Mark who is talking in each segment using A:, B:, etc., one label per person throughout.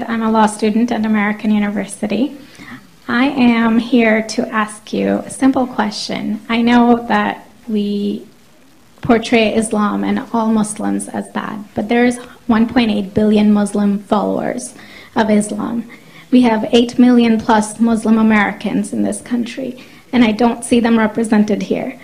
A: I'm a law student at American University. I am here to ask you a simple question. I know that we portray Islam and all Muslims as bad, but there's 1.8 billion Muslim followers of Islam. We have 8 million plus Muslim Americans in this country, and I don't see them represented here.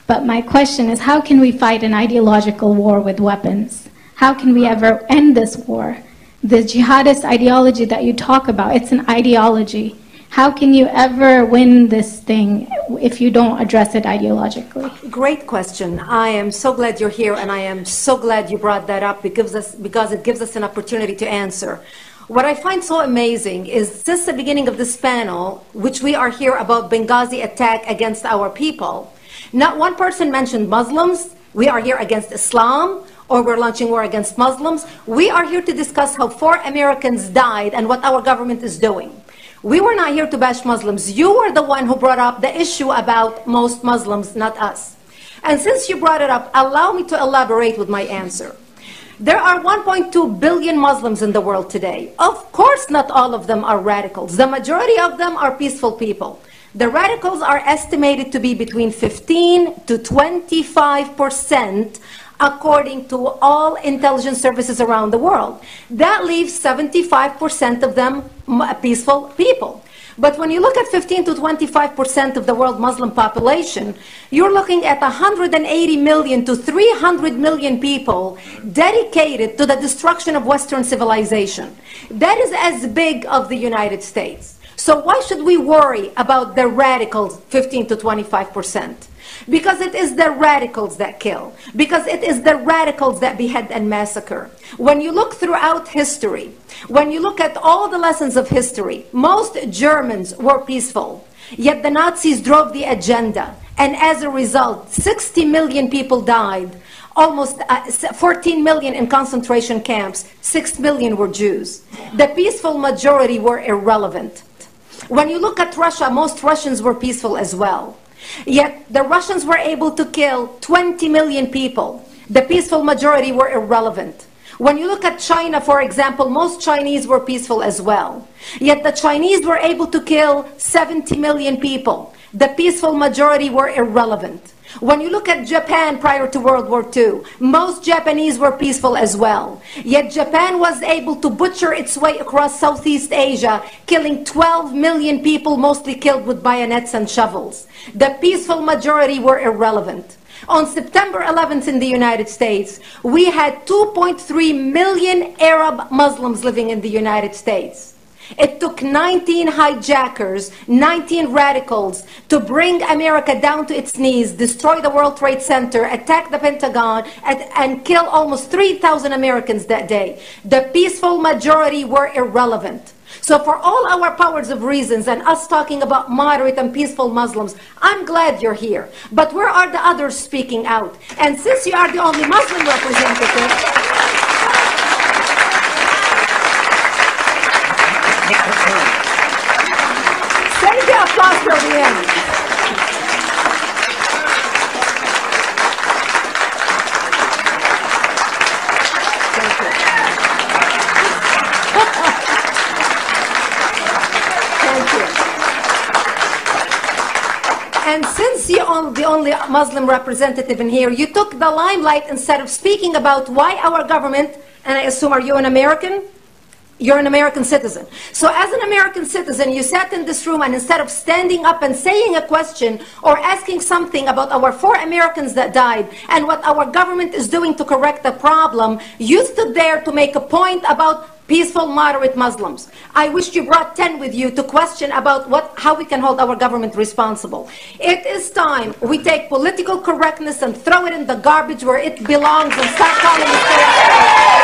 A: But my question is, how can we fight an ideological war with weapons? How can we ever end this war? The jihadist ideology that you talk about, it's an ideology. How can you ever win this thing if you don't address it ideologically?
B: Great question. I am so glad you're here, and I am so glad you brought that up because it gives us an opportunity to answer. What I find so amazing is since the beginning of this panel, which we are here about Benghazi attack against our people, not one person mentioned Muslims. We are here against Islam, or we're launching war against Muslims. We are here to discuss how 4 Americans died and what our government is doing. We were not here to bash Muslims. You were the one who brought up the issue about most Muslims, not us. And since you brought it up, allow me to elaborate with my answer. There are 1.2 billion Muslims in the world today. Of course, not all of them are radicals. The majority of them are peaceful people. The radicals are estimated to be between 15 to 25%, according to all intelligence services around the world. That leaves 75% of them peaceful people. But when you look at 15 to 25% of the world Muslim population, you're looking at 180 million to 300 million people dedicated to the destruction of Western civilization. That is as big as the United States. So why should we worry about the radicals, 15 to 25%? Because it is the radicals that kill. Because it is the radicals that behead and massacre. When you look throughout history, when you look at all the lessons of history, most Germans were peaceful. Yet the Nazis drove the agenda. And as a result, 60 million people died. Almost 14 million in concentration camps. 6 million were Jews. The peaceful majority were irrelevant. When you look at Russia, most Russians were peaceful as well. Yet the Russians were able to kill 20 million people. The peaceful majority were irrelevant. When you look at China, for example, most Chinese were peaceful as well. Yet the Chinese were able to kill 70 million people. The peaceful majority were irrelevant. When you look at Japan prior to World War II, most Japanese were peaceful as well. Yet Japan was able to butcher its way across Southeast Asia, killing 12 million people, mostly killed with bayonets and shovels. The peaceful majority were irrelevant. On September 11th in the United States, we had 2.3 million Arab Muslims living in the United States. It took 19 hijackers, 19 radicals to bring America down to its knees, destroy the World Trade Center, attack the Pentagon, and kill almost 3,000 Americans that day. The peaceful majority were irrelevant. So for all our powers of reasons and us talking about moderate and peaceful Muslims, I'm glad you're here. But where are the others speaking out? And since you are the only Muslim representative, save the applause till the end. Thank you. Thank you. And since you're the only Muslim representative in here, you took the limelight instead of speaking about why our government, and I assume, are you an American? You're an American citizen. So as an American citizen, you sat in this room, and instead of standing up and saying a question or asking something about our 4 Americans that died and what our government is doing to correct the problem, you stood there to make a point about peaceful, moderate Muslims. I wish you brought 10 with you to question about how we can hold our government responsible. It is time we take political correctness and throw it in the garbage where it belongs and start calling it